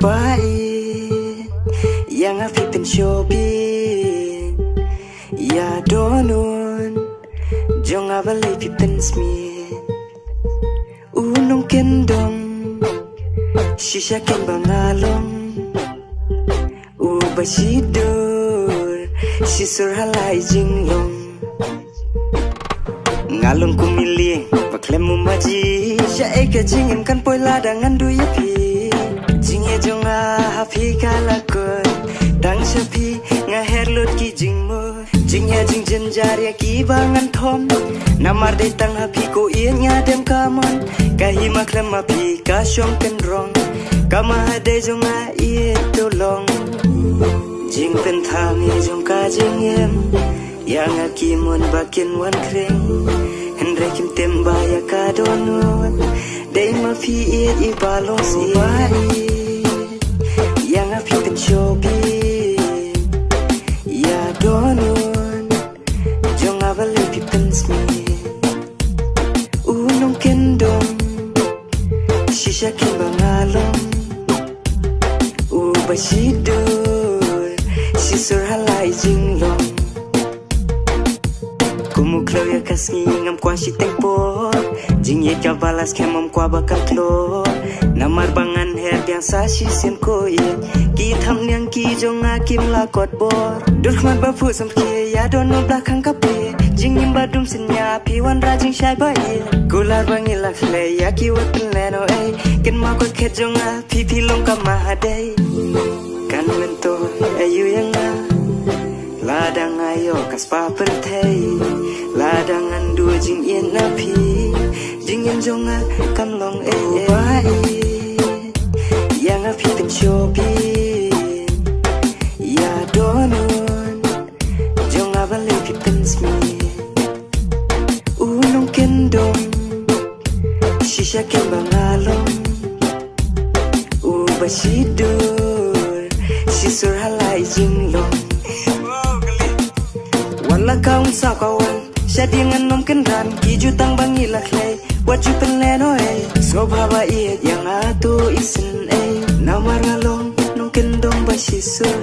baik yang afitin shobi ya donun jong abale pitin smith unong kendong shisha ken bangalong ubasidur sisur halai jinglong ngalong kumili paklemu maji sya eka jingin kan poi ladangan duya pi jinge jonga hapi kalakon dang sapi ngaher lot ki jingmo jingya jing jenjar ya ki bangan thom namar de tang hapi ko inya dem kamon kahi maklem hapi ka shong ken rong kama hade jonga ie tolong jing pen thami jong ka jingem yang akimun bakin wan kring hendra kim temba ya ka donun dei ma fi it I balong si yang api pen shobi ya donun jong abale pi pen smi unong kendong shisha kin bangalong ubasidur sisur halai jinglong kumuklau ya kasngi ngam kwa si tempo jing ye ka balas kemam kwa bakal klo namar bangan her biasa si sen ko ye ki tham nyang ki jong akim la kot bor dur khmat ba fu sam ki ya don no blakang ka pe jing nim ba dum sin ya pi wan ra jing shai ba ye kular bangi la khle ya ki wat le no ai ken ma ko khet jong a pi long ka ma dai kan mento ayu yang ladang ayo kas pa perthei ladangan dua jing yen napi jing yen jonga kam long bai yang api pen shobi ya donun jonga bale pi pen smi unong kendong shisha ken bangalong ubasidur sisur halai jinglong wala kaung sa kawan syadi nganom kenran ki jutang bangi laklay wat ju penleno so baba iet yang atu isen namar ngalong nong kendong basisur